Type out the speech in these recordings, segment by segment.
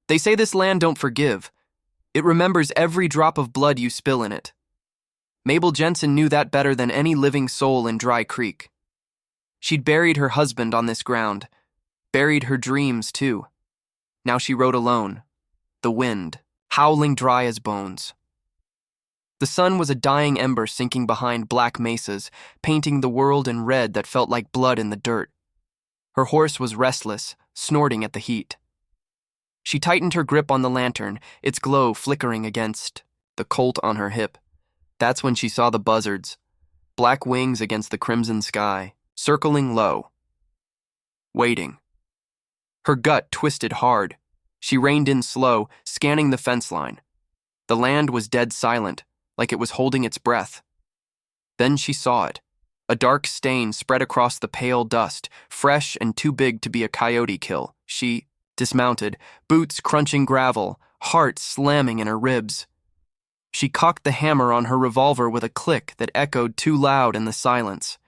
They say this land don't forgive. It remembers every drop of blood you spill in it. Mabel Jensen knew that better than any living soul in Dry Creek. She'd buried her husband on this ground, buried her dreams too. Now she rode alone, the wind, howling dry as bones. The sun was a dying ember sinking behind black mesas, painting the world in red that felt like blood in the dirt. Her horse was restless, snorting at the heat. She tightened her grip on the lantern, its glow flickering against the colt on her hip. That's when she saw the buzzards, black wings against the crimson sky, circling low, waiting. Her gut twisted hard. She reined in slow, scanning the fence line. The land was dead silent, like it was holding its breath. Then she saw it. A dark stain spread across the pale dust, fresh and too big to be a coyote kill. She dismounted, boots crunching gravel, heart slamming in her ribs. She cocked the hammer on her revolver with a click that echoed too loud in the silence.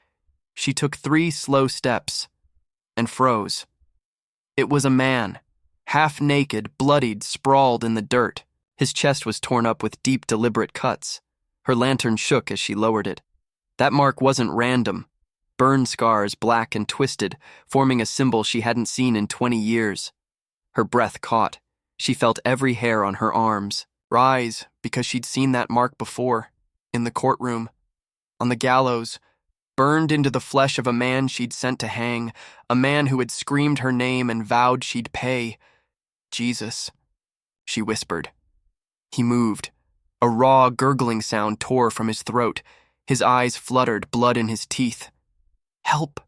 She took 3 slow steps and froze. It was a man, half naked, bloodied, sprawled in the dirt. His chest was torn up with deep, deliberate cuts. Her lantern shook as she lowered it. That mark wasn't random. Burn scars, black and twisted, forming a symbol she hadn't seen in 20 years. Her breath caught. She felt every hair on her arms rise because she'd seen that mark before, in the courtroom, on the gallows, burned into the flesh of a man she'd sent to hang, a man who had screamed her name and vowed she'd pay. Jesus, she whispered. He moved. A raw, gurgling sound tore from his throat. His eyes fluttered, blood in his teeth. Help!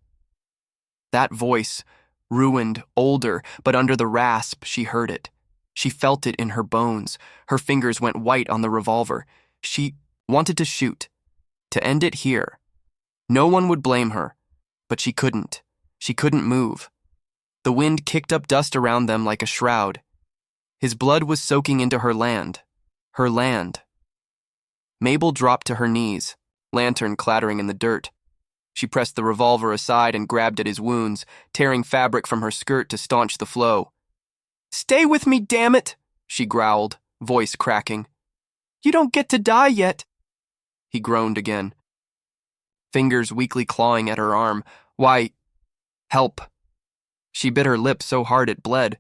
That voice, ruined, older, but under the rasp, she heard it. She felt it in her bones. Her fingers went white on the revolver. She wanted to shoot, to end it here. No one would blame her, but she couldn't. She couldn't move. The wind kicked up dust around them like a shroud. His blood was soaking into her land. Her land. Mabel dropped to her knees, lantern clattering in the dirt. She pressed the revolver aside and grabbed at his wounds, tearing fabric from her skirt to staunch the flow. "Stay with me, damn it!" she growled, voice cracking. "You don't get to die yet." He groaned again, fingers weakly clawing at her arm. "Why, help." She bit her lip so hard it bled.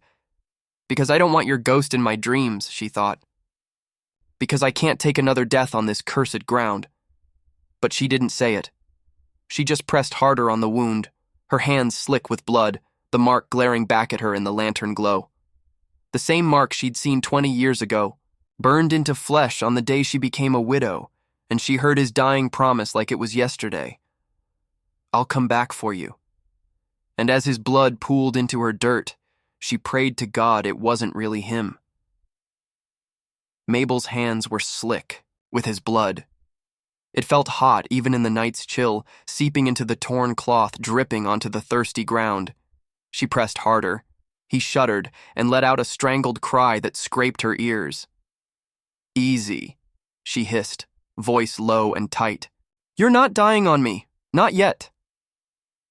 "Because I don't want your ghost in my dreams," she thought. "Because I can't take another death on this cursed ground." But she didn't say it. She just pressed harder on the wound, her hands slick with blood, the mark glaring back at her in the lantern glow. The same mark she'd seen 20 years ago, burned into flesh on the day she became a widow, and she heard his dying promise like it was yesterday. "I'll come back for you." And as his blood pooled into her dirt, she prayed to God it wasn't really him. Mabel's hands were slick with his blood. It felt hot even in the night's chill, seeping into the torn cloth, dripping onto the thirsty ground. She pressed harder. He shuddered and let out a strangled cry that scraped her ears. "Easy," she hissed, voice low and tight. "You're not dying on me. Not yet."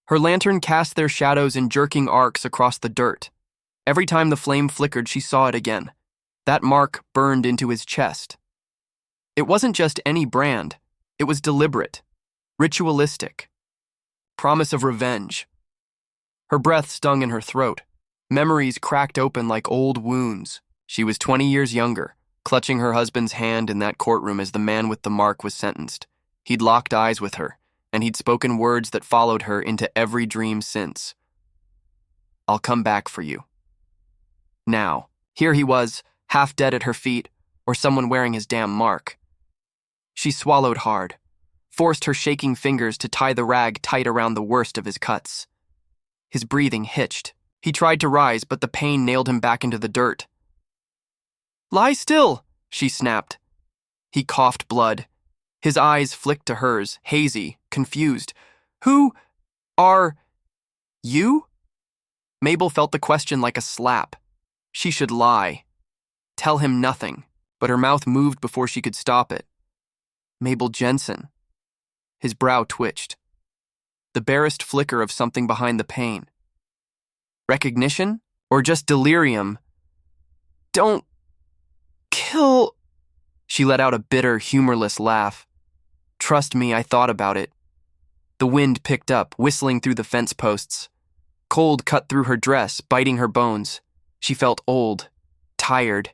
Her lantern cast their shadows in jerking arcs across the dirt. Every time the flame flickered, she saw it again. That mark burned into his chest. It wasn't just any brand. It was deliberate, ritualistic, promise of revenge. Her breath stung in her throat. Memories cracked open like old wounds. She was 20 years younger, clutching her husband's hand in that courtroom as the man with the mark was sentenced. He'd locked eyes with her, and he'd spoken words that followed her into every dream since. "I'll come back for you." Now, here he was, half dead at her feet, or someone wearing his damn mark. She swallowed hard, forced her shaking fingers to tie the rag tight around the worst of his cuts. His breathing hitched. He tried to rise, but the pain nailed him back into the dirt. "Lie still," she snapped. He coughed blood. His eyes flicked to hers, hazy, confused. "Who are you?" Mabel felt the question like a slap. She should lie. Tell him nothing, but her mouth moved before she could stop it. "Mabel Jensen." His brow twitched. The barest flicker of something behind the pain. Recognition? Or just delirium? Don't kill. She let out a bitter, humorless laugh. Trust me, I thought about it. The wind picked up, whistling through the fence posts. Cold cut through her dress, biting her bones. She felt old, tired.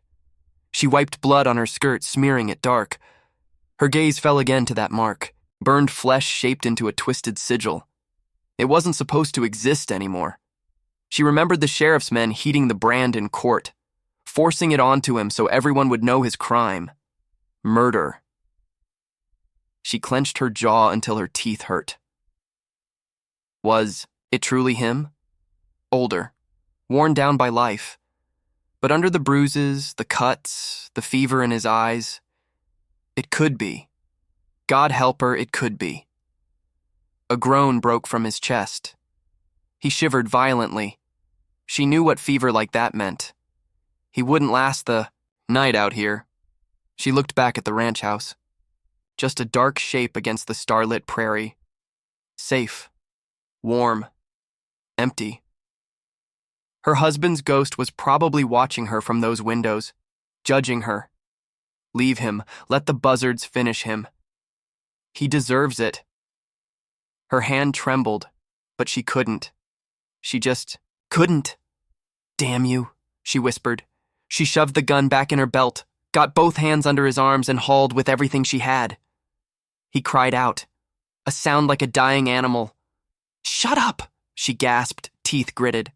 She wiped blood on her skirt, smearing it dark. Her gaze fell again to that mark, burned flesh shaped into a twisted sigil. It wasn't supposed to exist anymore. She remembered the sheriff's men heating the brand in court, forcing it onto him so everyone would know his crime. Murder. She clenched her jaw until her teeth hurt. Was it truly him? Older, worn down by life. But under the bruises, the cuts, the fever in his eyes, it could be. God help her, it could be. A groan broke from his chest. He shivered violently. She knew what fever like that meant. He wouldn't last the night out here. She looked back at the ranch house. Just a dark shape against the starlit prairie. Safe. Warm. Empty. Her husband's ghost was probably watching her from those windows, judging her. Leave him. Let the buzzards finish him. He deserves it. Her hand trembled, but she couldn't. She just couldn't. Damn you, she whispered. She shoved the gun back in her belt, got both hands under his arms and hauled with everything she had. He cried out, a sound like a dying animal. Shut up, she gasped, teeth gritted.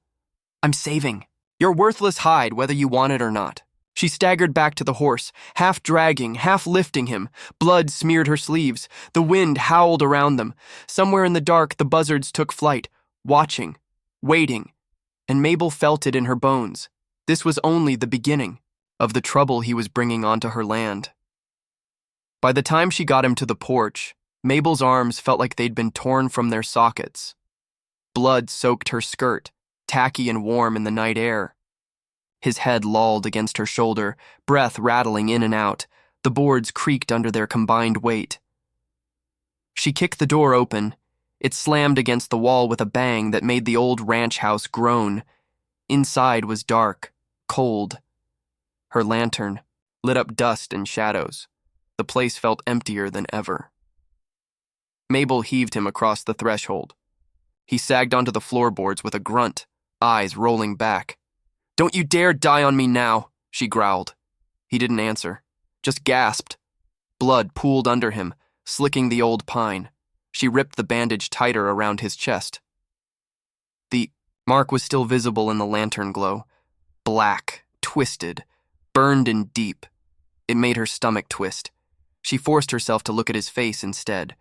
I'm saving. Your worthless hide, whether you want it or not. She staggered back to the horse, half dragging, half lifting him. Blood smeared her sleeves. The wind howled around them. Somewhere in the dark, the buzzards took flight, watching, waiting, and Mabel felt it in her bones. This was only the beginning of the trouble he was bringing onto her land. By the time she got him to the porch, Mabel's arms felt like they'd been torn from their sockets. Blood soaked her skirt, tacky and warm in the night air. His head lolled against her shoulder, breath rattling in and out. The boards creaked under their combined weight. She kicked the door open. It slammed against the wall with a bang that made the old ranch house groan. Inside was dark, cold. Her lantern lit up dust and shadows. The place felt emptier than ever. Mabel heaved him across the threshold. He sagged onto the floorboards with a grunt, eyes rolling back. Don't you dare die on me now, she growled. He didn't answer, just gasped. Blood pooled under him, slicking the old pine. She ripped the bandage tighter around his chest. The mark was still visible in the lantern glow. Black, twisted, burned in deep. It made her stomach twist. She forced herself to look at his face instead.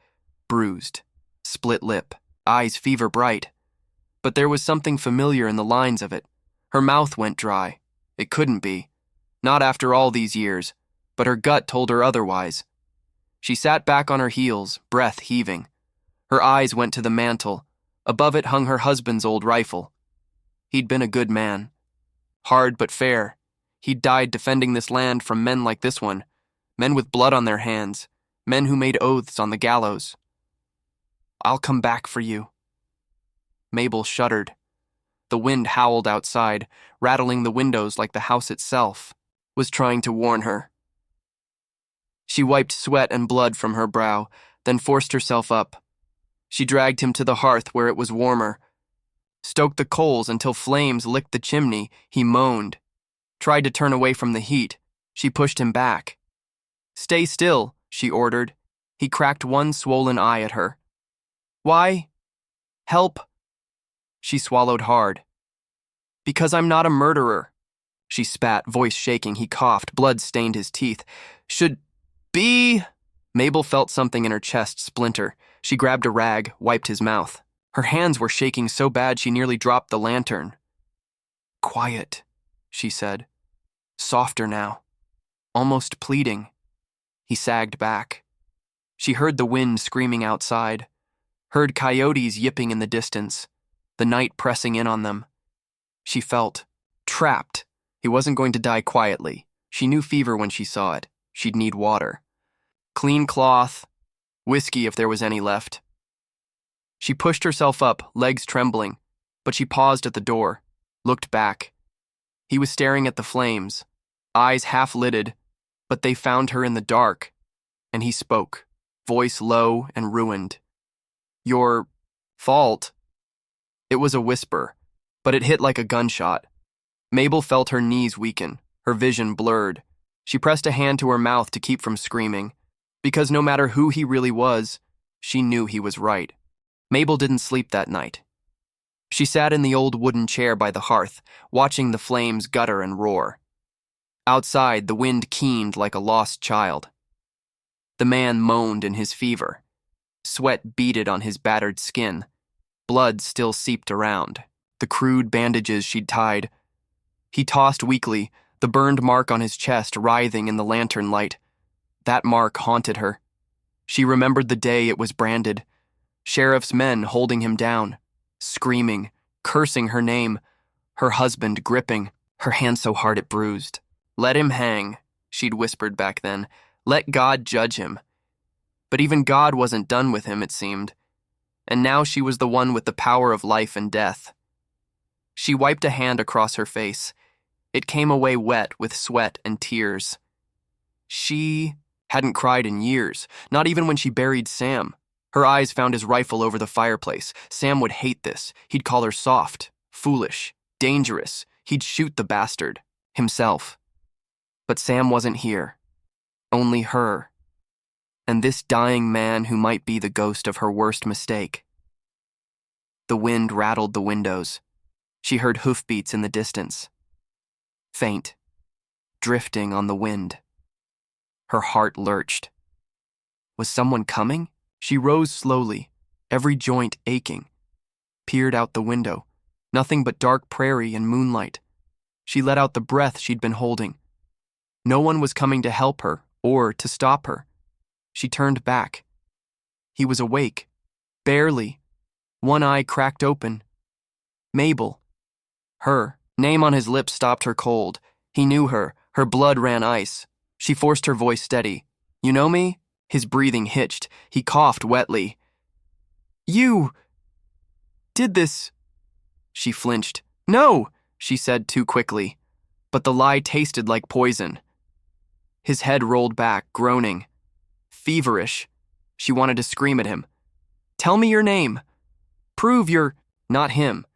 Bruised, split lip, eyes fever bright. But there was something familiar in the lines of it. Her mouth went dry. It couldn't be. Not after all these years, but her gut told her otherwise. She sat back on her heels, breath heaving. Her eyes went to the mantel. Above it hung her husband's old rifle. He'd been a good man. Hard but fair. He'd died defending this land from men like this one. Men with blood on their hands. Men who made oaths on the gallows. I'll come back for you. Mabel shuddered. The wind howled outside, rattling the windows like the house itself was trying to warn her. She wiped sweat and blood from her brow, then forced herself up. She dragged him to the hearth where it was warmer. Stoked the coals until flames licked the chimney. He moaned. Tried to turn away from the heat. She pushed him back. Stay still, she ordered. He cracked one swollen eye at her. Why? Help. She swallowed hard. Because I'm not a murderer. She spat, voice shaking. He coughed. Blood stained his teeth. Should be... Mabel felt something in her chest splinter. She grabbed a rag, wiped his mouth. Her hands were shaking so bad she nearly dropped the lantern. Quiet, she said. Softer now. Almost pleading. He sagged back. She heard the wind screaming outside. Heard coyotes yipping in the distance. The night pressing in on them. She felt trapped. He wasn't going to die quietly. She knew fever when she saw it. She'd need water. Clean cloth. Whiskey if there was any left. She pushed herself up, legs trembling, but she paused at the door, looked back. He was staring at the flames, eyes half-lidded, but they found her in the dark, and he spoke, voice low and ruined. "Your fault." It was a whisper, but it hit like a gunshot. Mabel felt her knees weaken, her vision blurred. She pressed a hand to her mouth to keep from screaming, because no matter who he really was, she knew he was right. Mabel didn't sleep that night. She sat in the old wooden chair by the hearth, watching the flames gutter and roar. Outside, the wind keened like a lost child. The man moaned in his fever. Sweat beaded on his battered skin. Blood still seeped around, the crude bandages she'd tied. He tossed weakly, the burned mark on his chest writhing in the lantern light. That mark haunted her. She remembered the day it was branded. Sheriff's men holding him down, screaming, cursing her name, her husband gripping, her hand so hard it bruised. "Let him hang," she'd whispered back then. "Let God judge him." But even God wasn't done with him, it seemed. And now she was the one with the power of life and death. She wiped a hand across her face. It came away wet with sweat and tears. She hadn't cried in years, not even when she buried Sam. Her eyes found his rifle over the fireplace. Sam would hate this. He'd call her soft, foolish, dangerous. He'd shoot the bastard, himself. But Sam wasn't here. Only her. And this dying man who might be the ghost of her worst mistake. The wind rattled the windows. She heard hoofbeats in the distance. Faint, drifting on the wind. Her heart lurched. Was someone coming? She rose slowly, every joint aching. Peered out the window. Nothing but dark prairie and moonlight. She let out the breath she'd been holding. No one was coming to help her or to stop her. She turned back. He was awake, barely, one eye cracked open. Mabel. Her name on his lips stopped her cold. He knew her. Her blood ran ice. She forced her voice steady. "You know me?" His breathing hitched. He coughed wetly. "You did this." She flinched. "No," she said too quickly. But the lie tasted like poison. His head rolled back, groaning. Feverish. She wanted to scream at him. "Tell me your name. Prove you're not him."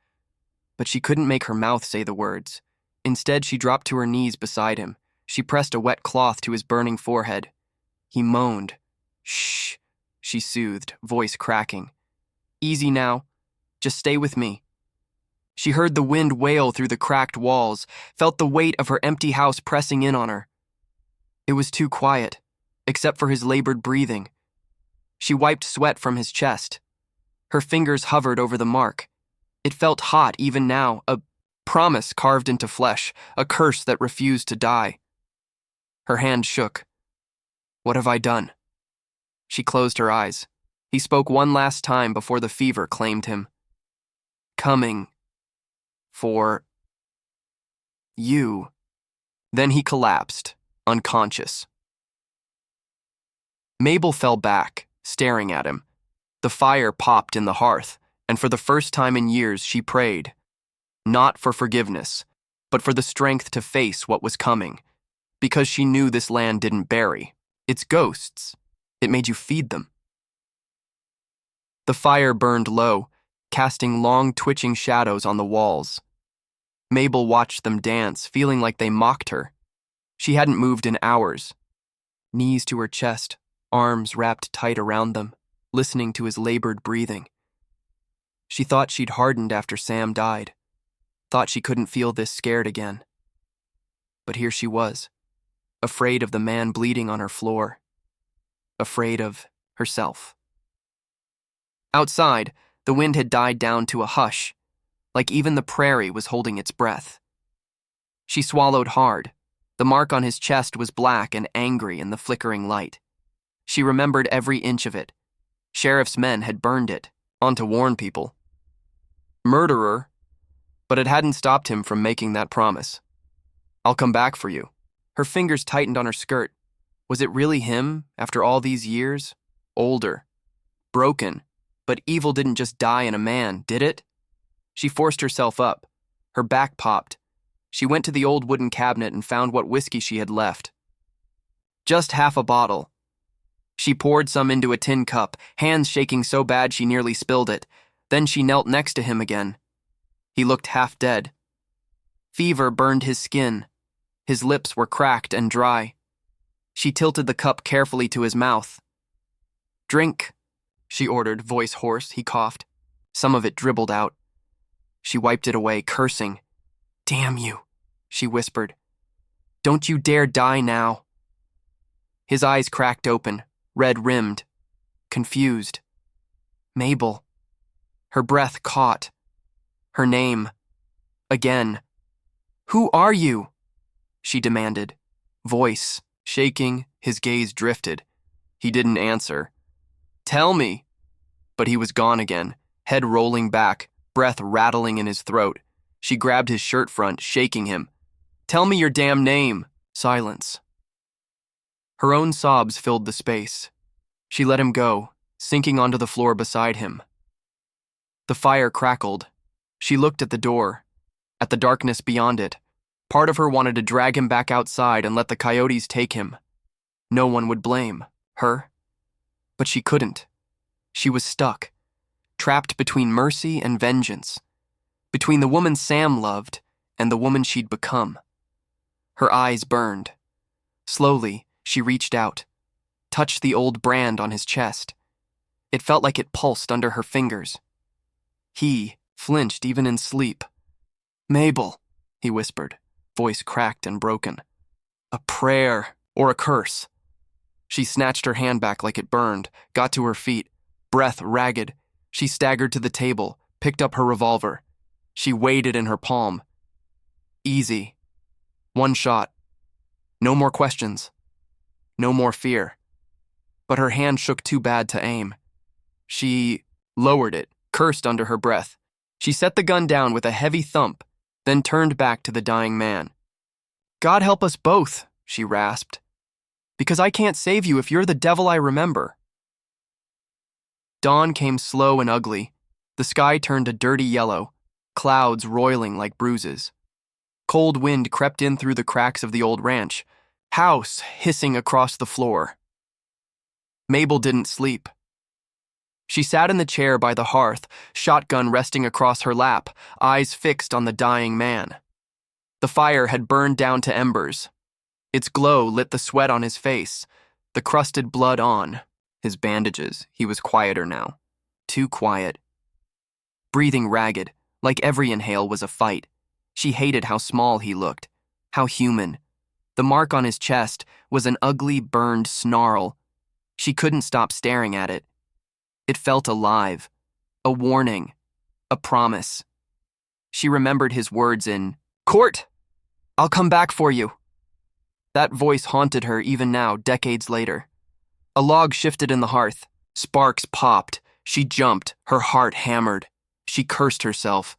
But she couldn't make her mouth say the words. Instead, she dropped to her knees beside him. She pressed a wet cloth to his burning forehead. He moaned. "Shh," she soothed, voice cracking. "Easy now. Just stay with me." She heard the wind wail through the cracked walls, felt the weight of her empty house pressing in on her. It was too quiet, except for his labored breathing. She wiped sweat from his chest. Her fingers hovered over the mark. It felt hot even now, a promise carved into flesh, a curse that refused to die. Her hand shook. "What have I done?" She closed her eyes. He spoke one last time before the fever claimed him. "Coming for you." Then he collapsed, unconscious. Mabel fell back, staring at him. The fire popped in the hearth, and for the first time in years she prayed. Not for forgiveness, but for the strength to face what was coming. Because she knew this land didn't bury. It's ghosts. It made you feed them. The fire burned low, casting long twitching shadows on the walls. Mabel watched them dance, feeling like they mocked her. She hadn't moved in hours. Knees to her chest, arms wrapped tight around them, listening to his labored breathing. She thought she'd hardened after Sam died. Thought she couldn't feel this scared again. But here she was, afraid of the man bleeding on her floor. Afraid of herself. Outside, the wind had died down to a hush, like even the prairie was holding its breath. She swallowed hard. The mark on his chest was black and angry in the flickering light. She remembered every inch of it. Sheriff's men had burned it, on to warn people. Murderer, but it hadn't stopped him from making that promise. "I'll come back for you." Her fingers tightened on her skirt. Was it really him, after all these years? Older. Broken. But evil didn't just die in a man, did it? She forced herself up. Her back popped. She went to the old wooden cabinet and found what whiskey she had left. Just half a bottle. She poured some into a tin cup, hands shaking so bad she nearly spilled it. Then she knelt next to him again. He looked half dead. Fever burned his skin. His lips were cracked and dry. She tilted the cup carefully to his mouth. "Drink," she ordered, voice hoarse. He coughed. Some of it dribbled out. She wiped it away, cursing. "Damn you," she whispered. "Don't you dare die now." His eyes cracked open, red-rimmed, confused. Mabel. Her breath caught. Her name. Again. "Who are you?" she demanded. Voice shaking, his gaze drifted. He didn't answer. "Tell me." But he was gone again, head rolling back, breath rattling in his throat. She grabbed his shirt front, shaking him. "Tell me your damn name." Silence. Her own sobs filled the space. She let him go, sinking onto the floor beside him. The fire crackled. She looked at the door, at the darkness beyond it. Part of her wanted to drag him back outside and let the coyotes take him. No one would blame her. But she couldn't. She was stuck, trapped between mercy and vengeance, between the woman Sam loved and the woman she'd become. Her eyes burned. Slowly, she reached out, touched the old brand on his chest. It felt like it pulsed under her fingers. He flinched even in sleep. "Mabel," he whispered, voice cracked and broken. "A prayer or a curse." She snatched her hand back like it burned, got to her feet, breath ragged. She staggered to the table, picked up her revolver. She weighed it in her palm. Easy. One shot. No more questions. No more fear. But her hand shook too bad to aim. She lowered it, cursed under her breath. She set the gun down with a heavy thump, then turned back to the dying man. "God help us both," she rasped. "Because I can't save you if you're the devil I remember." Dawn came slow and ugly. The sky turned a dirty yellow, clouds roiling like bruises. Cold wind crept in through the cracks of the old ranch, house hissing across the floor. Mabel didn't sleep. She sat in the chair by the hearth, shotgun resting across her lap, eyes fixed on the dying man. The fire had burned down to embers. Its glow lit the sweat on his face, the crusted blood on his bandages. He was quieter now. Too quiet. Breathing ragged, like every inhale was a fight. She hated how small he looked, how human. The mark on his chest was an ugly, burned snarl. She couldn't stop staring at it. It felt alive, a warning, a promise. She remembered his words in court. "I'll come back for you." That voice haunted her even now, decades later. A log shifted in the hearth. Sparks popped. She jumped, her heart hammered. She cursed herself.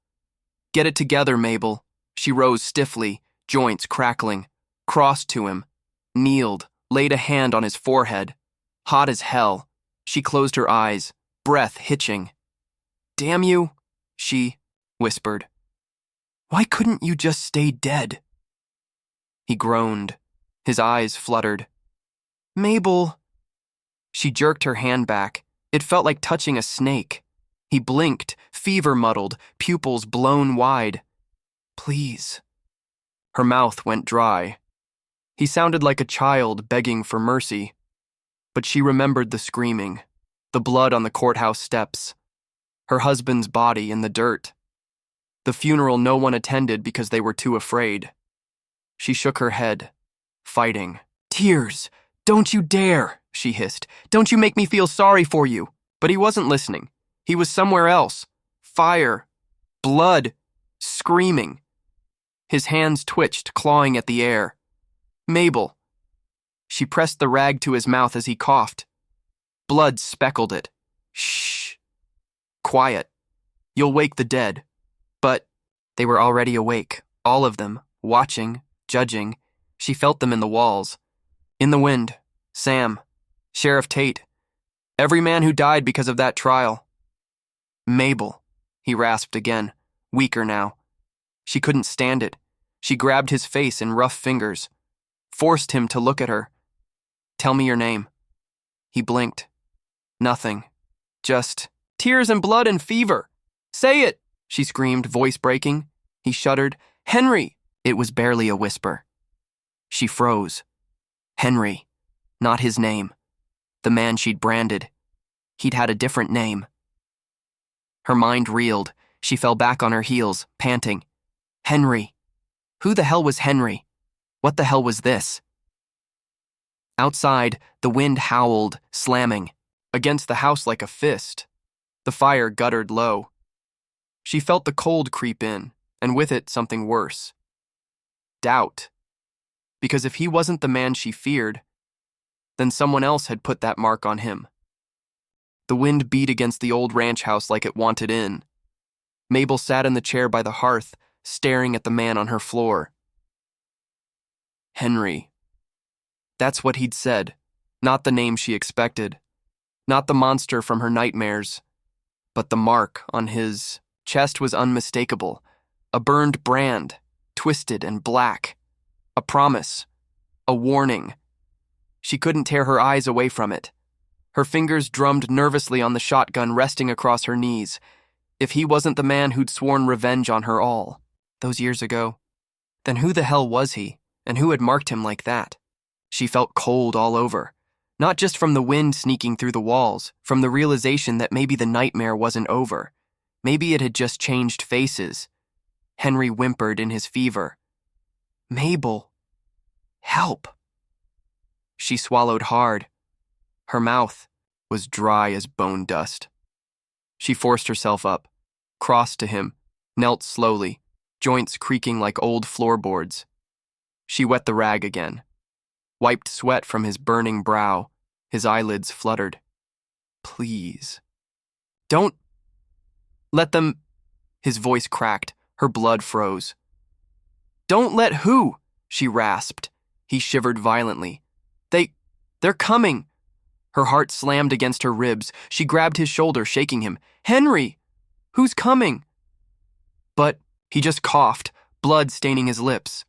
"Get it together, Mabel." She rose stiffly, joints crackling, crossed to him, kneeled, laid a hand on his forehead. Hot as hell. She closed her eyes, breath hitching. "Damn you," she whispered. "Why couldn't you just stay dead?" He groaned. His eyes fluttered. "Mabel." She jerked her hand back. It felt like touching a snake. He blinked, fever-muddled, pupils blown wide. "Please." Her mouth went dry. He sounded like a child begging for mercy. But she remembered the screaming, the blood on the courthouse steps, her husband's body in the dirt. The funeral no one attended because they were too afraid. She shook her head, fighting. "Tears! Don't you dare!" she hissed. "Don't you make me feel sorry for you." But he wasn't listening. He was somewhere else. Fire. Blood. Screaming. His hands twitched, clawing at the air. "Mabel." She pressed the rag to his mouth as he coughed. Blood speckled it. "Shh. Quiet. You'll wake the dead." But they were already awake, all of them, watching, judging. She felt them in the walls. In the wind. Sam. Sheriff Tate. Every man who died because of that trial. "Mabel," he rasped again, weaker now. She couldn't stand it. She grabbed his face in rough fingers, forced him to look at her. "Tell me your name." He blinked. "Nothing. Just tears and blood and fever." "Say it," she screamed, voice breaking. He shuddered. "Henry." It was barely a whisper. She froze. Henry. Not his name. The man she'd branded. He'd had a different name. Her mind reeled. She fell back on her heels, panting. Henry. Who the hell was Henry? What the hell was this? Outside, the wind howled, slamming against the house like a fist. The fire guttered low. She felt the cold creep in, and with it something worse. Doubt. Because if he wasn't the man she feared, then someone else had put that mark on him. The wind beat against the old ranch house like it wanted in. Mabel sat in the chair by the hearth, staring at the man on her floor. Henry. That's what he'd said, not the name she expected, not the monster from her nightmares, but the mark on his chest was unmistakable, a burned brand, twisted and black, a promise, a warning. She couldn't tear her eyes away from it. Her fingers drummed nervously on the shotgun resting across her knees. If he wasn't the man who'd sworn revenge on her all, those years ago, then who the hell was he, and who had marked him like that? She felt cold all over, not just from the wind sneaking through the walls, from the realization that maybe the nightmare wasn't over. Maybe it had just changed faces. Henry whimpered in his fever. "Mabel, help." She swallowed hard. Her mouth was dry as bone dust. She forced herself up, crossed to him, knelt slowly, joints creaking like old floorboards. She wet the rag again, wiped sweat from his burning brow. His eyelids fluttered. "Please. Don't let them..." His voice cracked. Her blood froze. "Don't let who?" she rasped. He shivered violently. They're coming." Her heart slammed against her ribs. She grabbed his shoulder, shaking him. "Henry! Who's coming?" But he just coughed, blood staining his lips.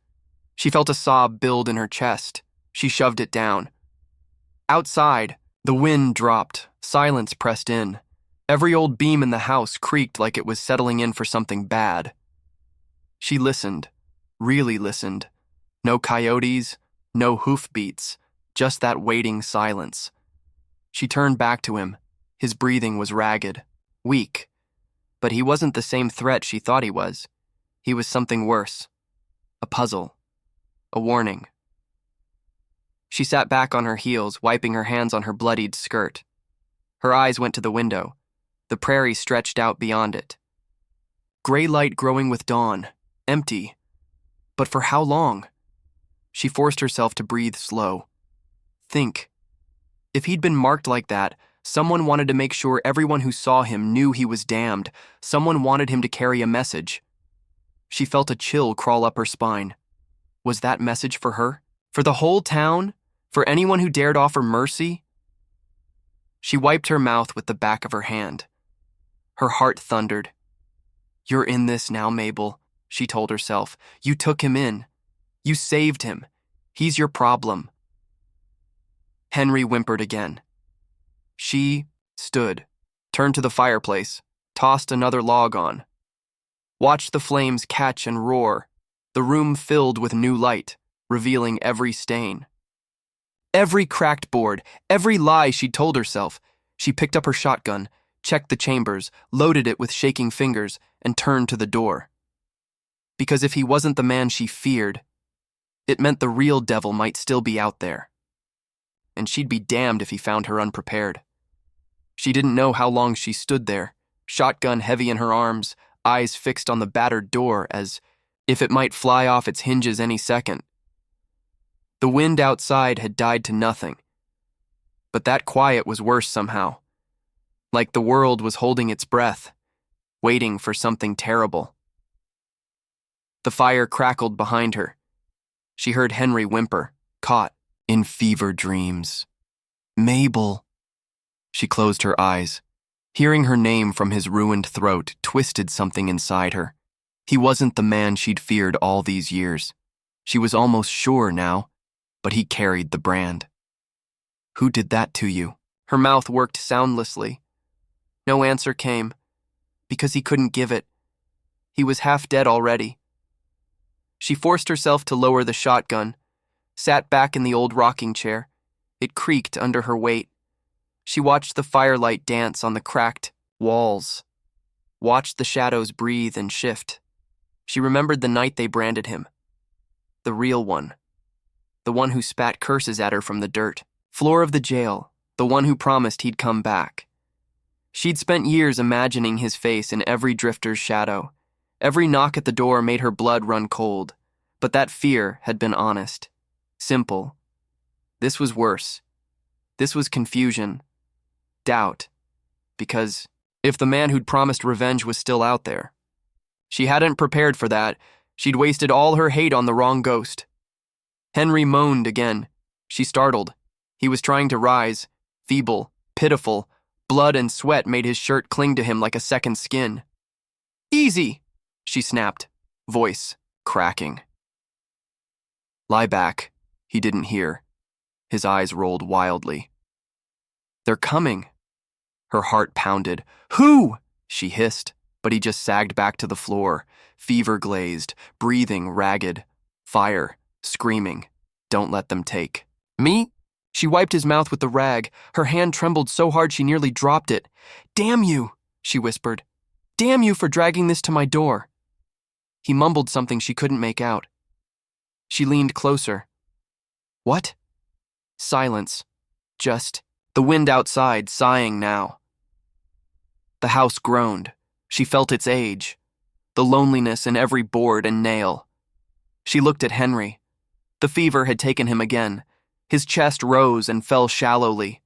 She felt a sob build in her chest. She shoved it down. Outside, the wind dropped. Silence pressed in. Every old beam in the house creaked like it was settling in for something bad. She listened, really listened. No coyotes, no hoofbeats, just that waiting silence. She turned back to him. His breathing was ragged, weak. But he wasn't the same threat she thought he was. He was something worse. A puzzle. A warning. She sat back on her heels, wiping her hands on her bloodied skirt. Her eyes went to the window. The prairie stretched out beyond it. Gray light growing with dawn. Empty. But for how long? She forced herself to breathe slow. Think. If he'd been marked like that, someone wanted to make sure everyone who saw him knew he was damned. Someone wanted him to carry a message. She felt a chill crawl up her spine. Was that message for her? For the whole town? For anyone who dared offer mercy? She wiped her mouth with the back of her hand. Her heart thundered. "You're in this now, Mabel," she told herself. "You took him in. You saved him. He's your problem." Henry whimpered again. She stood, turned to the fireplace, tossed another log on. Watched the flames catch and roar, the room filled with new light, revealing every stain. Every cracked board, every lie she'd told herself. She picked up her shotgun, checked the chambers, loaded it with shaking fingers, and turned to the door. Because if he wasn't the man she feared, it meant the real devil might still be out there. And she'd be damned if he found her unprepared. She didn't know how long she stood there, shotgun heavy in her arms, eyes fixed on the battered door as if it might fly off its hinges any second. The wind outside had died to nothing. But that quiet was worse somehow. Like the world was holding its breath, waiting for something terrible. The fire crackled behind her. She heard Henry whimper, caught in fever dreams. "Mabel." She closed her eyes. Hearing her name from his ruined throat twisted something inside her. He wasn't the man she'd feared all these years. She was almost sure now, but he carried the brand. Who did that to you? Her mouth worked soundlessly. No answer came, because he couldn't give it. He was half dead already. She forced herself to lower the shotgun, sat back in the old rocking chair. It creaked under her weight. She watched the firelight dance on the cracked walls, watched the shadows breathe and shift. She remembered the night they branded him. The real one. The one who spat curses at her from the dirt. Floor of the jail. The one who promised he'd come back. She'd spent years imagining his face in every drifter's shadow. Every knock at the door made her blood run cold. But that fear had been honest. Simple. This was worse. This was confusion. Doubt. Because if the man who'd promised revenge was still out there, she hadn't prepared for that. She'd wasted all her hate on the wrong ghost. Henry moaned again. She startled. He was trying to rise, feeble, pitiful. Blood and sweat made his shirt cling to him like a second skin. "Easy," she snapped, voice cracking. "Lie back." He didn't hear. His eyes rolled wildly. "They're coming." Her heart pounded. "Who?" she hissed, but he just sagged back to the floor, fever-glazed, breathing ragged. Fire, screaming. "Don't let them take." "Me?" She wiped his mouth with the rag. Her hand trembled so hard she nearly dropped it. "Damn you," she whispered. "Damn you for dragging this to my door." He mumbled something she couldn't make out. She leaned closer. "What?" Silence. Just the wind outside sighing now. The house groaned. She felt its age, the loneliness in every board and nail. She looked at Henry. The fever had taken him again. His chest rose and fell shallowly.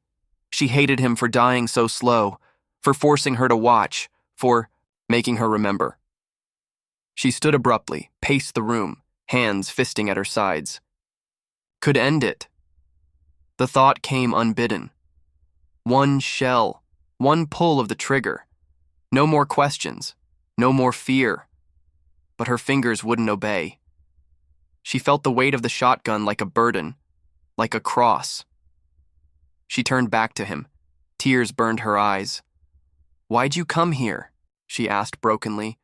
She hated him for dying so slow, for forcing her to watch, for making her remember. She stood abruptly, paced the room, hands fisting at her sides. Could end it. The thought came unbidden. One shell, one pull of the trigger. No more questions, no more fear. But her fingers wouldn't obey. She felt the weight of the shotgun like a burden, like a cross. She turned back to him. Tears burned her eyes. "Why'd you come here?" she asked brokenly.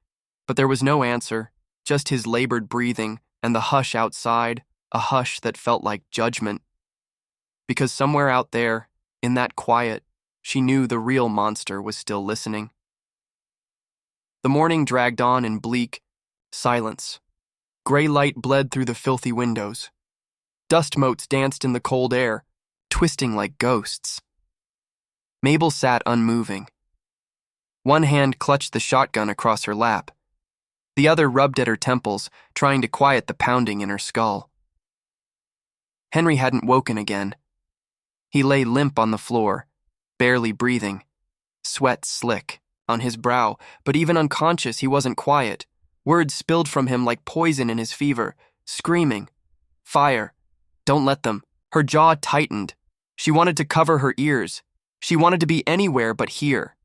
But there was no answer, just his labored breathing and the hush outside, a hush that felt like judgment. Because somewhere out there, in that quiet, she knew the real monster was still listening. The morning dragged on in bleak silence. Gray light bled through the filthy windows. Dust motes danced in the cold air, twisting like ghosts. Mabel sat unmoving. One hand clutched the shotgun across her lap. The other rubbed at her temples, trying to quiet the pounding in her skull. Henry hadn't woken again. He lay limp on the floor, barely breathing, sweat slick on his brow, but even unconscious, he wasn't quiet. Words spilled from him like poison in his fever, screaming. Fire. Don't let them. Her jaw tightened. She wanted to cover her ears. She wanted to be anywhere but here.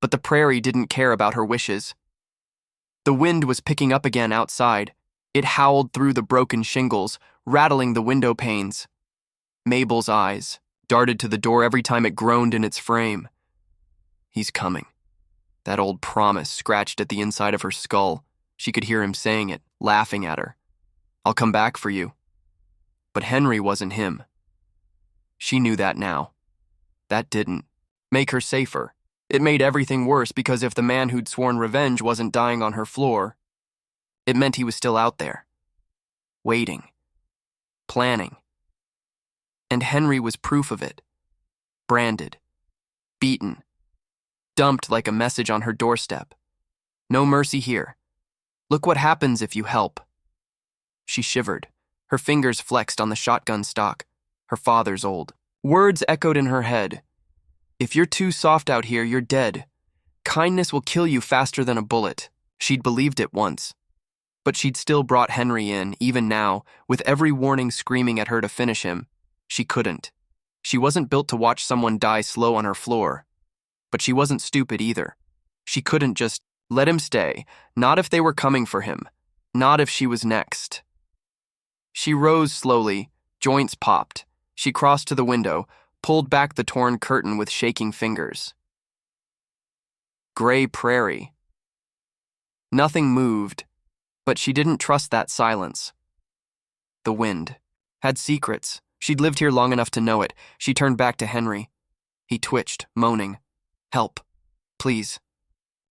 But the prairie didn't care about her wishes. The wind was picking up again outside. It howled through the broken shingles, rattling the window panes. Mabel's eyes darted to the door every time it groaned in its frame. He's coming. That old promise scratched at the inside of her skull. She could hear him saying it, laughing at her. "I'll come back for you." But Henry wasn't him. She knew that now. That didn't make her safer. It made everything worse because if the man who'd sworn revenge wasn't dying on her floor, it meant he was still out there. Waiting. Planning. And Henry was proof of it. Branded. Beaten. Dumped like a message on her doorstep. No mercy here. Look what happens if you help. She shivered. Her fingers flexed on the shotgun stock, her father's old. Words echoed in her head. "If you're too soft out here, you're dead. Kindness will kill you faster than a bullet." She'd believed it once. But she'd still brought Henry in, even now, with every warning screaming at her to finish him. She couldn't. She wasn't built to watch someone die slow on her floor. But she wasn't stupid either. She couldn't just Let him stay, not if they were coming for him, not if she was next. She rose slowly, joints popped. She crossed to the window, pulled back the torn curtain with shaking fingers. Gray prairie. Nothing moved, but she didn't trust that silence. The wind had secrets. She'd lived here long enough to know it. She turned back to Henry. He twitched, moaning. Help, please.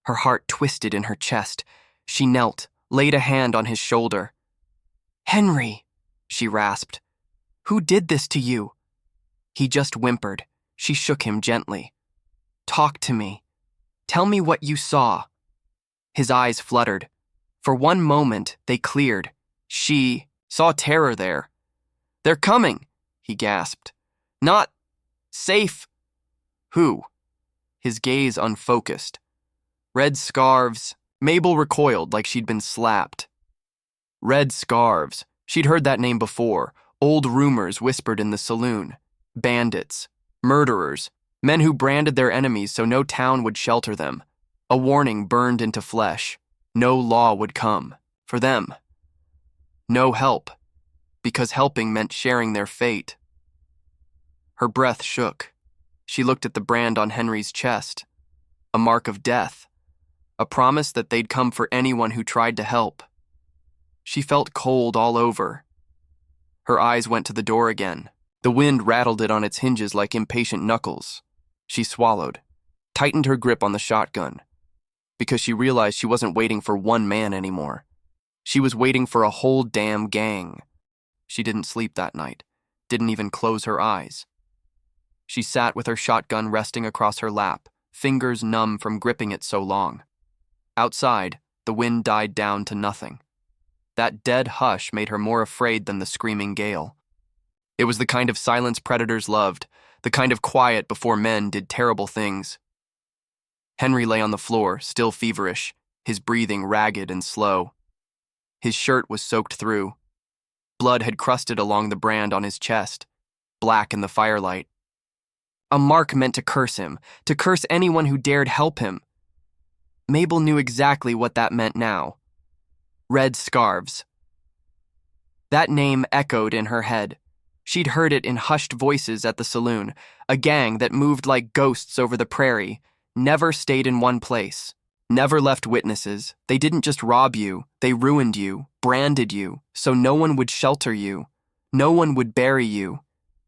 Her heart twisted in her chest. She knelt, laid a hand on his shoulder. Henry, she rasped. Who did this to you? He just whimpered. She shook him gently. Talk to me. Tell me what you saw. His eyes fluttered. For one moment, they cleared. She saw terror there. They're coming, he gasped. Not safe. Who? His gaze unfocused. Red scarves. Mabel recoiled like she'd been slapped. Red scarves. She'd heard that name before. Old rumors whispered in the saloon. Bandits. Murderers. Men who branded their enemies so no town would shelter them. A warning burned into flesh. No law would come. For them. No help. Because helping meant sharing their fate. Her breath shook. She looked at the brand on Henry's chest. A mark of death. A promise that they'd come for anyone who tried to help. She felt cold all over. Her eyes went to the door again. The wind rattled it on its hinges like impatient knuckles. She swallowed, tightened her grip on the shotgun, because she realized she wasn't waiting for one man anymore. She was waiting for a whole damn gang. She didn't sleep that night, didn't even close her eyes. She sat with her shotgun resting across her lap, fingers numb from gripping it so long. Outside, the wind died down to nothing. That dead hush made her more afraid than the screaming gale. It was the kind of silence predators loved, the kind of quiet before men did terrible things. Henry lay on the floor, still feverish, his breathing ragged and slow. His shirt was soaked through. Blood had crusted along the brand on his chest, black in the firelight. A mark meant to curse him, to curse anyone who dared help him. Mabel knew exactly what that meant now. Red scarves. That name echoed in her head. She'd heard it in hushed voices at the saloon, a gang that moved like ghosts over the prairie, never stayed in one place, never left witnesses. They didn't just rob you, they ruined you, branded you, so no one would shelter you, no one would bury you.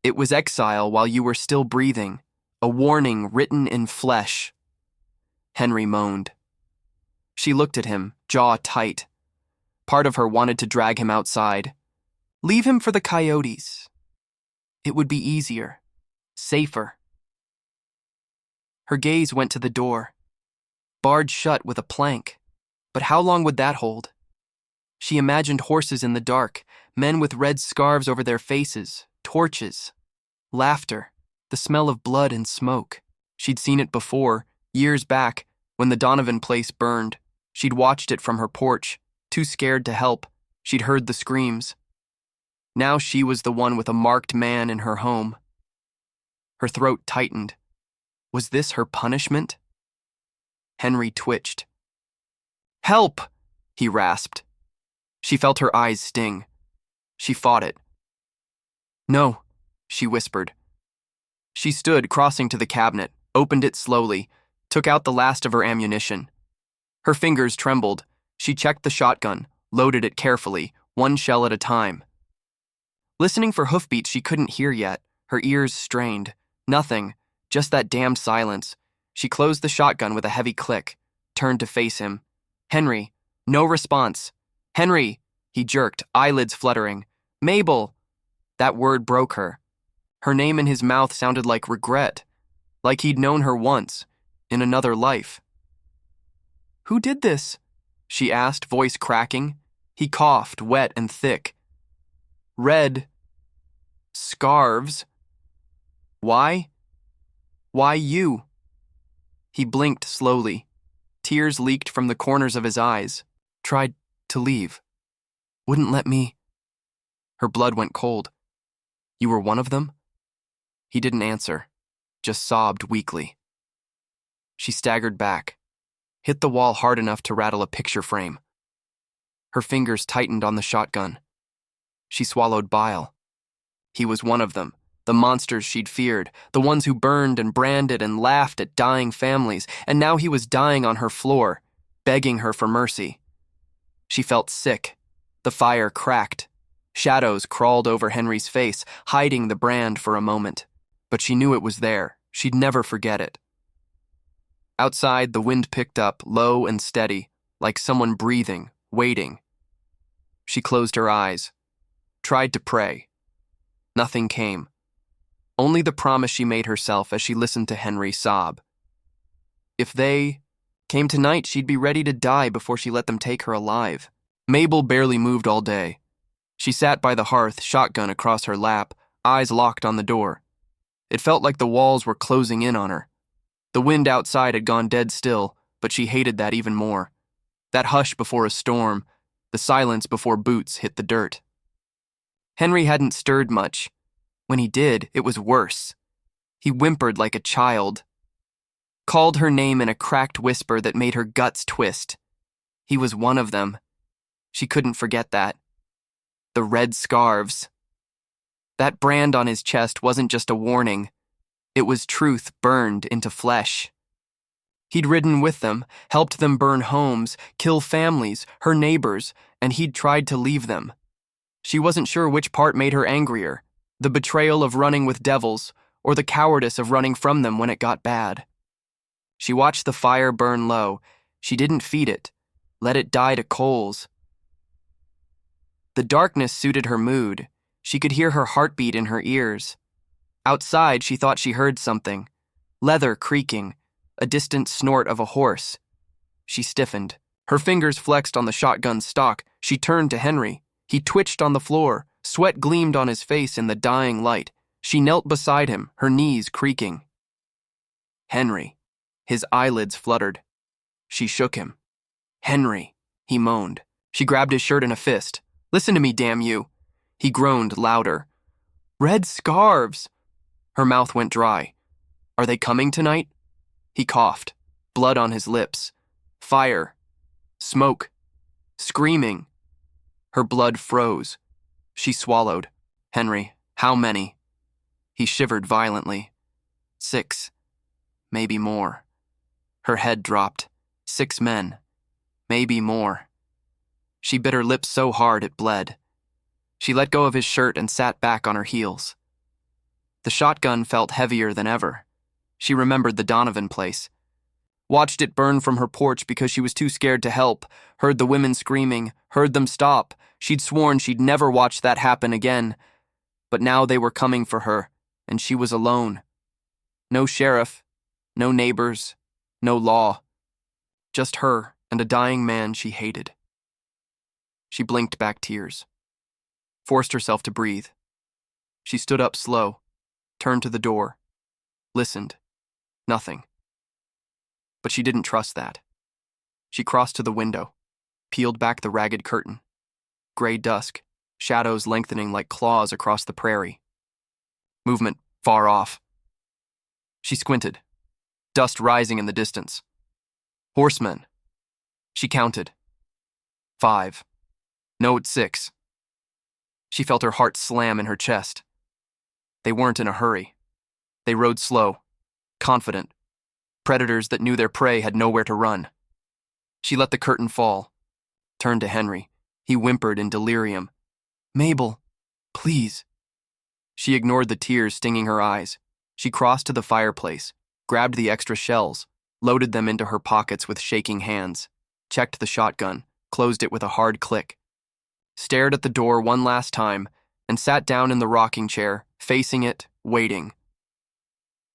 It was exile while you were still breathing, a warning written in flesh. Henry moaned. She looked at him, jaw tight. Part of her wanted to drag him outside. Leave him for the coyotes. It would be easier, safer. Her gaze went to the door, barred shut with a plank. But how long would that hold? She imagined horses in the dark, men with red scarves over their faces, torches, laughter, the smell of blood and smoke. She'd seen it before, years back, when the Donovan place burned. She'd watched it from her porch, too scared to help. She'd heard the screams. Now she was the one with a marked man in her home. Her throat tightened. Was this her punishment? Henry twitched. Help! He rasped. She felt her eyes sting. She fought it. No, she whispered. She stood, crossing to the cabinet, opened it slowly, took out the last of her ammunition. Her fingers trembled. She checked the shotgun, loaded it carefully, one shell at a time. Listening for hoofbeats she couldn't hear yet, her ears strained. Nothing, just that damned silence. She closed the shotgun with a heavy click, turned to face him. Henry, no response. Henry, he jerked, eyelids fluttering. Mabel! That word broke her. Her name in his mouth sounded like regret, like he'd known her once, in another life. Who did this? She asked, voice cracking. He coughed, wet and thick. Red scarves. Why? Why you? He blinked slowly. Tears leaked from the corners of his eyes. Tried to leave. Wouldn't let me. Her blood went cold. You were one of them? He didn't answer, just sobbed weakly. She staggered back. hit the wall hard enough to rattle a picture frame. Her fingers tightened on the shotgun. She swallowed bile. He was one of them, the monsters she'd feared, the ones who burned and branded and laughed at dying families, and now he was dying on her floor, begging her for mercy. She felt sick. The fire cracked. Shadows crawled over Henry's face, hiding the brand for a moment. But she knew it was there. She'd never forget it. Outside, the wind picked up, low and steady, like someone breathing, waiting. She closed her eyes, tried to pray. Nothing came. Only the promise she made herself as she listened to Henry sob. If they came tonight, she'd be ready to die before she let them take her alive. Mabel barely moved all day. She sat by the hearth, shotgun across her lap, eyes locked on the door. It felt like the walls were closing in on her. The wind outside had gone dead still, but she hated that even more. That hush before a storm, the silence before boots hit the dirt. Henry hadn't stirred much. When he did, it was worse. He whimpered like a child, called her name in a cracked whisper that made her guts twist. He was one of them. She couldn't forget that. The red scarves. That brand on his chest wasn't just a warning. It was truth burned into flesh. He'd ridden with them, helped them burn homes, kill families, her neighbors, and he'd tried to leave them. She wasn't sure which part made her angrier, the betrayal of running with devils, or the cowardice of running from them when it got bad. She watched the fire burn low. She didn't feed it, let it die to coals. The darkness suited her mood. She could hear her heartbeat in her ears. Outside, she thought she heard something. Leather creaking, a distant snort of a horse. She stiffened. Her fingers flexed on the shotgun stock. She turned to Henry. He twitched on the floor. Sweat gleamed on his face in the dying light. She knelt beside him, her knees creaking. Henry. His eyelids fluttered. She shook him. Henry, he moaned. She grabbed his shirt in a fist. Listen to me, damn you. He groaned louder. Red scarves. Her mouth went dry. Are they coming tonight? He coughed, blood on his lips. Fire. Smoke. Screaming. Her blood froze. She swallowed. Henry, how many? He shivered violently. 6. Maybe more. Her head dropped. 6 men. Maybe more. She bit her lips so hard it bled. She let go of his shirt and sat back on her heels. The shotgun felt heavier than ever. She remembered the Donovan place. Watched it burn from her porch because she was too scared to help, heard the women screaming, heard them stop. She'd sworn she'd never watch that happen again. But now they were coming for her, and she was alone. No sheriff, no neighbors, no law. Just her and a dying man she hated. She blinked back tears, forced herself to breathe. She stood up slow, turned to the door, listened. Nothing. But she didn't trust that. She crossed to the window, peeled back the ragged curtain. Gray dusk, shadows lengthening like claws across the prairie. Movement far off. She squinted, dust rising in the distance. Horsemen. She counted. 5. No, it's 6. She felt her heart slam in her chest. They weren't in a hurry. They rode slow, confident. Predators that knew their prey had nowhere to run. She let the curtain fall, turned to Henry. He whimpered in delirium. Mabel, please. She ignored the tears stinging her eyes. She crossed to the fireplace, grabbed the extra shells, loaded them into her pockets with shaking hands, checked the shotgun, closed it with a hard click, stared at the door one last time, and sat down in the rocking chair, facing it, waiting.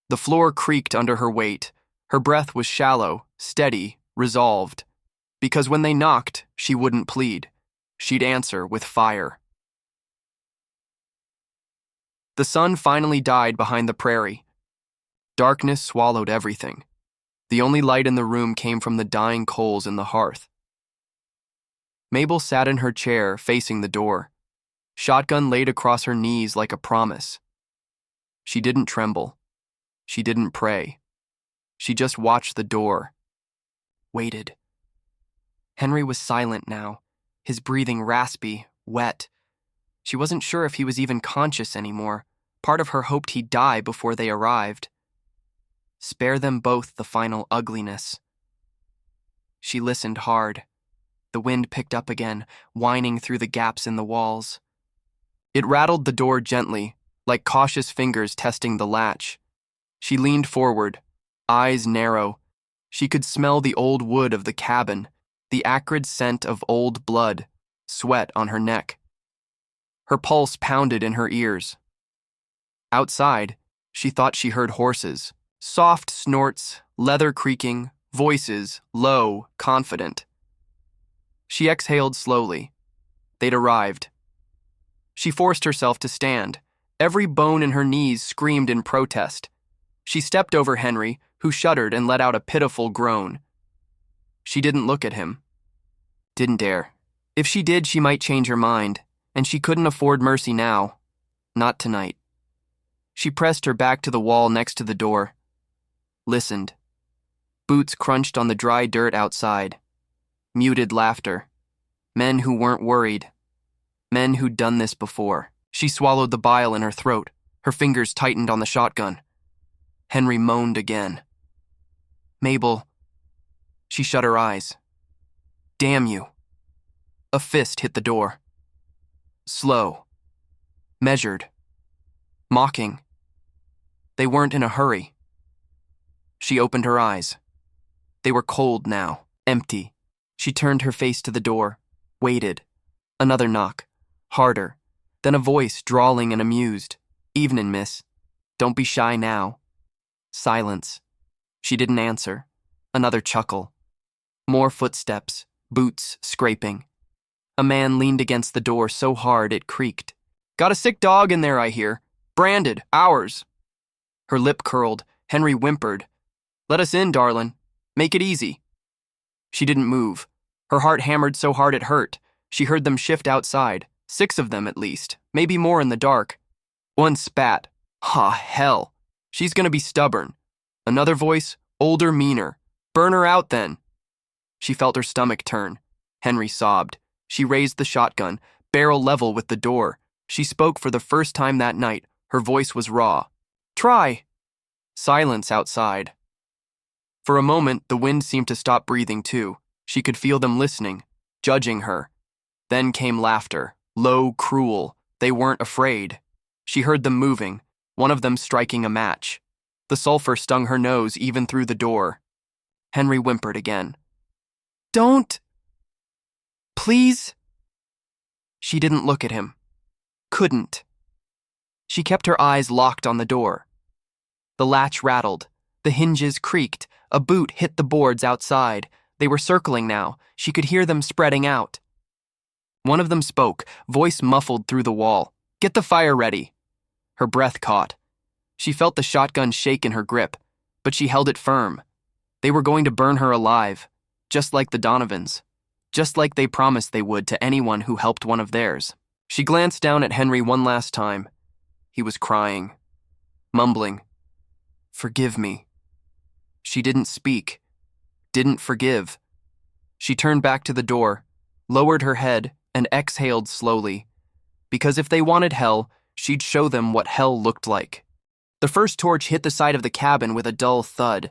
The floor creaked under her weight. Her breath was shallow, steady, resolved. Because when they knocked, she wouldn't plead. She'd answer with fire. The sun finally died behind the prairie. Darkness swallowed everything. The only light in the room came from the dying coals in the hearth. Mabel sat in her chair, facing the door. Shotgun laid across her knees like a promise. She didn't tremble. She didn't pray. She just watched the door. waited. Henry was silent now, his breathing raspy, wet. She wasn't sure if he was even conscious anymore. Part of her hoped he'd die before they arrived. Spare them both the final ugliness. She listened hard. The wind picked up again, whining through the gaps in the walls. It rattled the door gently, like cautious fingers testing the latch. She leaned forward, eyes narrow. She could smell the old wood of the cabin, the acrid scent of old blood, sweat on her neck. Her pulse pounded in her ears. Outside, she thought she heard horses, soft snorts, leather creaking, voices, low, confident. She exhaled slowly. They'd arrived. She forced herself to stand. Every bone in her knees screamed in protest. She stepped over Henry, who shuddered and let out a pitiful groan. She didn't look at him. Didn't dare. If she did, she might change her mind, and she couldn't afford mercy now. Not tonight. She pressed her back to the wall next to the door. Listened. Boots crunched on the dry dirt outside. Muted laughter. Men who weren't worried. Men who'd done this before. She swallowed the bile in her throat. Her fingers tightened on the shotgun. Henry moaned again. Mabel. She shut her eyes. Damn you. A fist hit the door. Slow. Measured. Mocking. They weren't in a hurry. She opened her eyes. They were cold now, empty. She turned her face to the door, waited. Another knock. Harder. Then a voice, drawling and amused. Evenin', miss. Don't be shy now. Silence. She didn't answer. Another chuckle. More footsteps, boots scraping. A man leaned against the door so hard it creaked. Got a sick dog in there, I hear. Branded, ours. Her lip curled. Henry whimpered. Let us in, darlin'. Make it easy. She didn't move. Her heart hammered so hard it hurt. She heard them shift outside. 6 of them at least, maybe more in the dark. One spat. Ha, hell. She's gonna be stubborn. Another voice, older, meaner. Burn her out then. She felt her stomach turn. Henry sobbed. She raised the shotgun, barrel level with the door. She spoke for the first time that night. Her voice was raw. Try. Silence outside. For a moment, the wind seemed to stop breathing too. She could feel them listening, judging her. Then came laughter, low, cruel. They weren't afraid. She heard them moving, one of them striking a match. The sulfur stung her nose even through the door. Henry whimpered again. Don't. Please. She didn't look at him. Couldn't. She kept her eyes locked on the door. The latch rattled. The hinges creaked. A boot hit the boards outside. They were circling now. She could hear them spreading out. One of them spoke, voice muffled through the wall. Get the fire ready. Her breath caught. She felt the shotgun shake in her grip, but she held it firm. They were going to burn her alive, just like the Donovans, just like they promised they would to anyone who helped one of theirs. She glanced down at Henry one last time. He was crying, mumbling, Forgive me. She didn't speak, didn't forgive. She turned back to the door, lowered her head, and exhaled slowly, because if they wanted hell, she'd show them what hell looked like. The first torch hit the side of the cabin with a dull thud.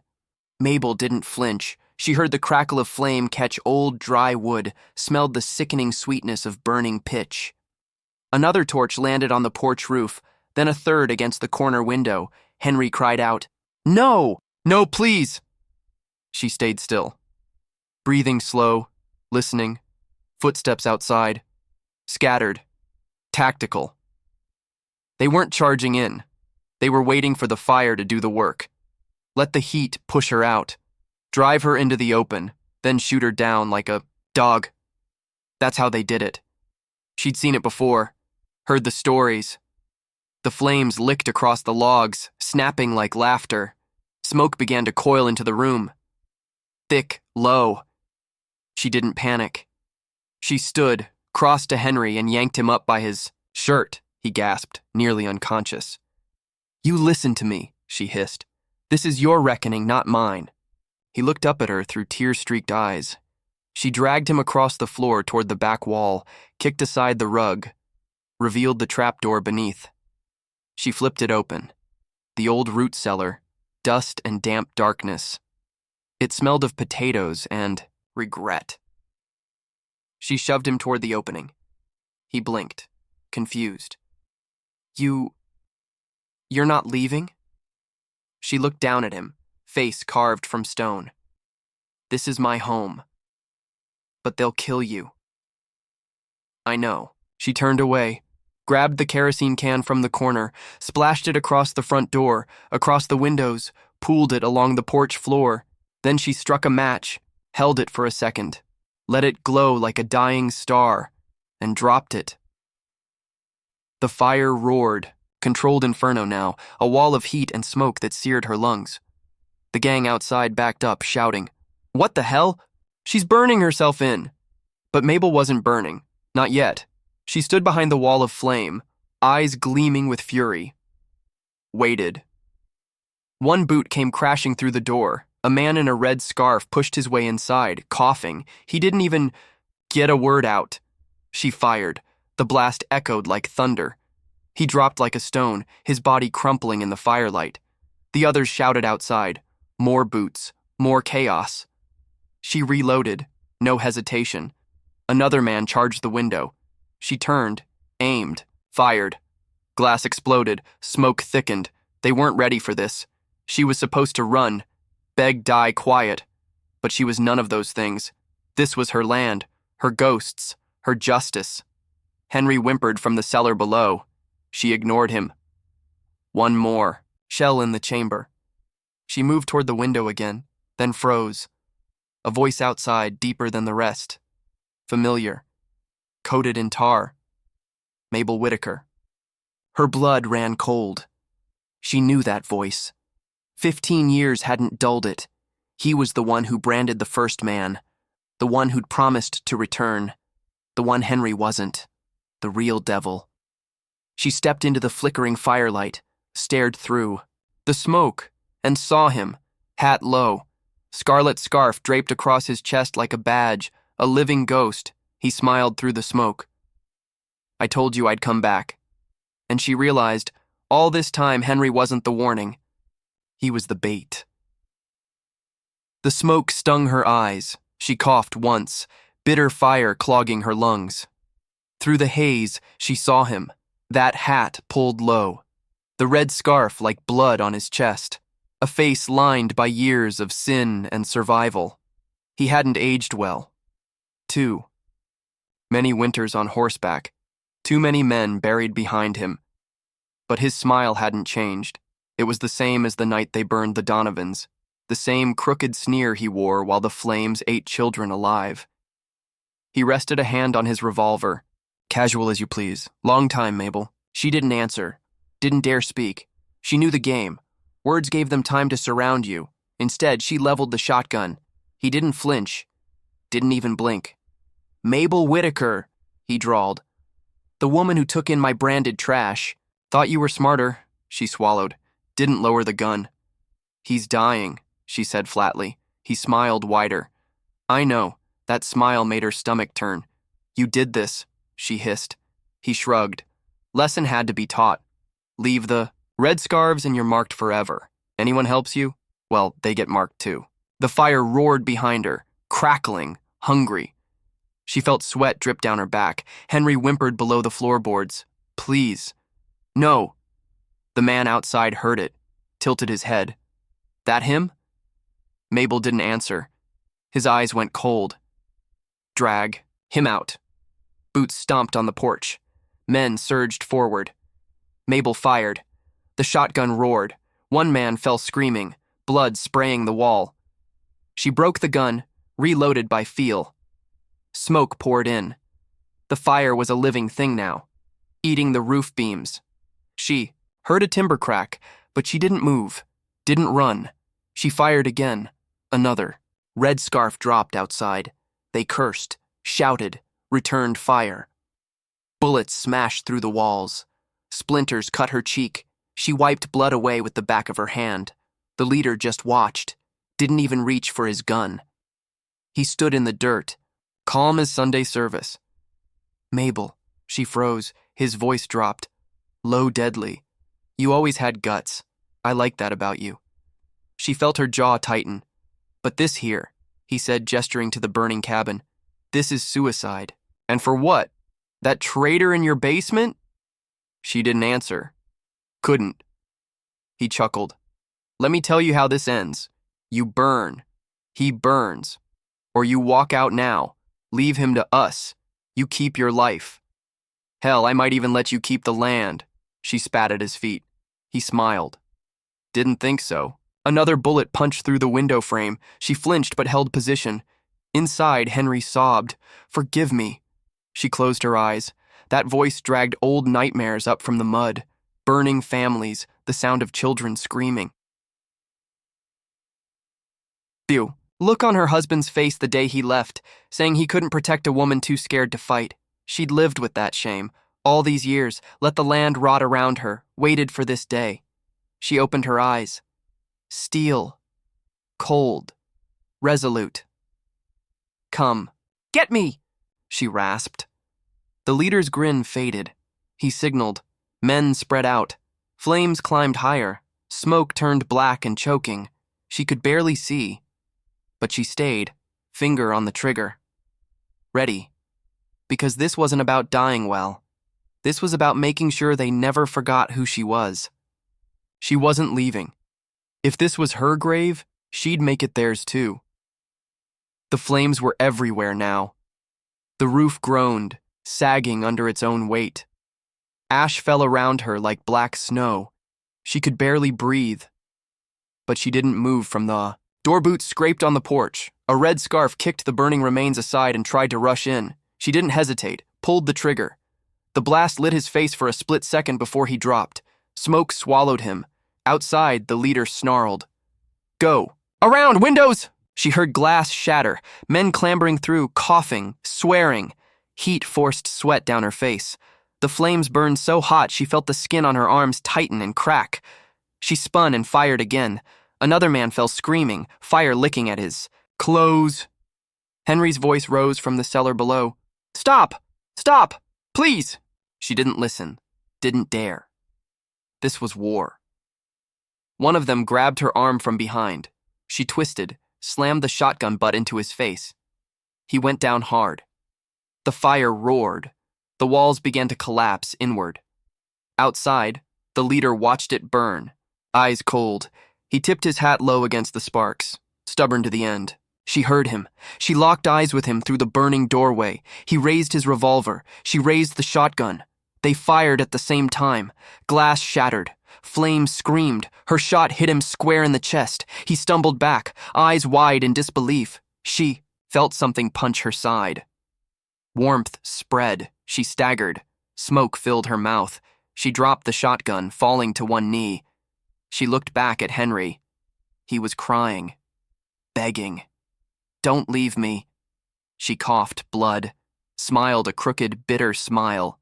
Mabel didn't flinch. She heard the crackle of flame catch old, dry wood, smelled the sickening sweetness of burning pitch. Another torch landed on the porch roof, then a third against the corner window. Henry cried out, No! No, please! She stayed still, breathing slow, listening, footsteps outside, scattered, tactical. They weren't charging in. They were waiting for the fire to do the work. Let the heat push her out, drive her into the open, then shoot her down like a dog. That's how they did it. She'd seen it before, heard the stories. The flames licked across the logs, snapping like laughter. Smoke began to coil into the room. Thick, low. She didn't panic. She stood, crossed to Henry, and yanked him up by his shirt, he gasped, nearly unconscious. You listen to me, she hissed. This is your reckoning, not mine. He looked up at her through tear-streaked eyes. She dragged him across the floor toward the back wall, kicked aside the rug, revealed the trapdoor beneath. She flipped it open. The old root cellar, dust and damp darkness. It smelled of potatoes and regret. She shoved him toward the opening. He blinked, confused. You're not leaving? She looked down at him, face carved from stone. This is my home. But they'll kill you. I know. She turned away, grabbed the kerosene can from the corner, splashed it across the front door, across the windows, pooled it along the porch floor. Then she struck a match, held it for a second, let it glow like a dying star, and dropped it. The fire roared, controlled inferno now, a wall of heat and smoke that seared her lungs. The gang outside backed up, shouting, "What the hell? She's burning herself in!" But Mabel wasn't burning, not yet. She stood behind the wall of flame, eyes gleaming with fury. Waited. One boot came crashing through the door. A man in a red scarf pushed his way inside, coughing. He didn't even get a word out. She fired. The blast echoed like thunder. He dropped like a stone, his body crumpling in the firelight. The others shouted outside. More boots, more chaos. She reloaded, no hesitation. Another man charged the window. She turned, aimed, fired. Glass exploded, smoke thickened. They weren't ready for this. She was supposed to run, beg die quiet. But she was none of those things. This was her land, her ghosts, her justice. Henry whimpered from the cellar below. She ignored him. One more. Shell in the chamber. She moved toward the window again, then froze. A voice outside, deeper than the rest. Familiar. Coated in tar. Mabel Whitaker. Her blood ran cold. She knew that voice. 15 years hadn't dulled it. He was the one who branded the first man. The one who'd promised to return. The one Henry wasn't. The real devil. She stepped into the flickering firelight, stared through the smoke, and saw him, hat low, scarlet scarf draped across his chest like a badge, a living ghost. He smiled through the smoke. I told you I'd come back. And she realized, all this time Henry wasn't the warning. He was the bait. The smoke stung her eyes. She coughed once, bitter fire clogging her lungs. Through the haze, she saw him, that hat pulled low, the red scarf like blood on his chest, a face lined by years of sin and survival. He hadn't aged well. Too many winters on horseback, too many men buried behind him. But his smile hadn't changed. It was the same as the night they burned the Donovans, the same crooked sneer he wore while the flames ate children alive. He rested a hand on his revolver. Casual as you please. Long time, Mabel. She didn't answer, didn't dare speak. She knew the game. Words gave them time to surround you. Instead, she leveled the shotgun. He didn't flinch, didn't even blink. Mabel Whitaker, he drawled. The woman who took in my branded trash. Thought you were smarter, she swallowed. Didn't lower the gun. He's dying, she said flatly. He smiled wider. I know. That smile made her stomach turn. You did this, she hissed. He shrugged. Lesson had to be taught. Leave the red scarves and you're marked forever. Anyone helps you? Well, they get marked too. The fire roared behind her, crackling, hungry. She felt sweat drip down her back. Henry whimpered below the floorboards. Please. No. The man outside heard it, tilted his head. That him? Mabel didn't answer. His eyes went cold. Drag. Him out. Boots stomped on the porch. Men surged forward. Mabel fired. The shotgun roared. One man fell screaming, blood spraying the wall. She broke the gun, reloaded by feel. Smoke poured in. The fire was a living thing now, eating the roof beams. She heard a timber crack, but she didn't move, didn't run. She fired again. Another. Red scarf dropped outside. They cursed, shouted, returned fire. Bullets smashed through the walls. Splinters cut her cheek. She wiped blood away with the back of her hand. The leader just watched, didn't even reach for his gun. He stood in the dirt, calm as Sunday service. Mabel, she froze, his voice dropped. Low, deadly. You always had guts. I like that about you. She felt her jaw tighten. But this here, he said, gesturing to the burning cabin, this is suicide. And for what? That traitor in your basement? She didn't answer. Couldn't. He chuckled. Let me tell you how this ends. You burn. He burns. Or you walk out now. Leave him to us. You keep your life. Hell, I might even let you keep the land. She spat at his feet. He smiled. Didn't think so. Another bullet punched through the window frame. She flinched but held position. Inside, Henry sobbed. Forgive me. She closed her eyes. That voice dragged old nightmares up from the mud. Burning families, the sound of children screaming. Phew. Look on her husband's face the day he left, saying he couldn't protect a woman too scared to fight. She'd lived with that shame. All these years, let the land rot around her, waited for this day. She opened her eyes. Steel. Cold. Resolute. Come. Get me! She rasped. The leader's grin faded. He signaled. Men spread out. Flames climbed higher. Smoke turned black and choking. She could barely see. But she stayed, finger on the trigger. Ready. Because this wasn't about dying well. This was about making sure they never forgot who she was. She wasn't leaving. If this was her grave, she'd make it theirs too. The flames were everywhere now. The roof groaned, sagging under its own weight. Ash fell around her like black snow. She could barely breathe. But she didn't move from the... Door boots scraped on the porch. A red scarf kicked the burning remains aside and tried to rush in. She didn't hesitate, pulled the trigger. The blast lit his face for a split second before he dropped. Smoke swallowed him. Outside, the leader snarled. Go! Around! Windows! She heard glass shatter, men clambering through, coughing, swearing. Heat forced sweat down her face. The flames burned so hot she felt the skin on her arms tighten and crack. She spun and fired again. Another man fell screaming, fire licking at his clothes. Henry's voice rose from the cellar below. Stop! Stop! Please! She didn't listen, didn't dare. This was war. One of them grabbed her arm from behind. She twisted, slammed the shotgun butt into his face. He went down hard. The fire roared. The walls began to collapse inward. Outside, the leader watched it burn, eyes cold. He tipped his hat low against the sparks, stubborn to the end. She heard him. She locked eyes with him through the burning doorway. He raised his revolver. She raised the shotgun. They fired at the same time. Glass shattered. Flame screamed. Her shot hit him square in the chest. He stumbled back, eyes wide in disbelief. She felt something punch her side. Warmth spread. She staggered. Smoke filled her mouth. She dropped the shotgun, falling to one knee. She looked back at Henry. He was crying, begging. Don't leave me. She coughed blood, smiled a crooked, bitter smile.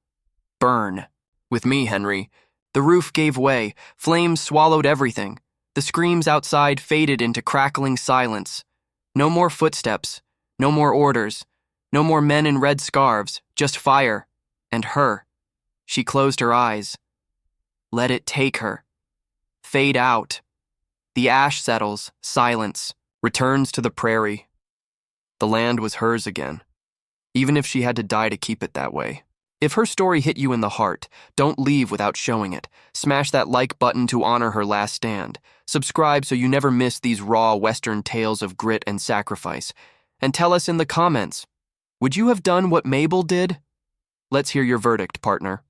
Burn. With me, Henry. The roof gave way. Flames swallowed everything. The screams outside faded into crackling silence. No more footsteps. No more orders. No more men in red scarves. Just fire. And her. She closed her eyes. Let it take her. Fade out. The ash settles. Silence. Returns to the prairie. The land was hers again. Even if she had to die to keep it that way. If her story hit you in the heart, don't leave without showing it. Smash that like button to honor her last stand. Subscribe so you never miss these raw Western tales of grit and sacrifice. And tell us in the comments, would you have done what Mabel did? Let's hear your verdict, partner.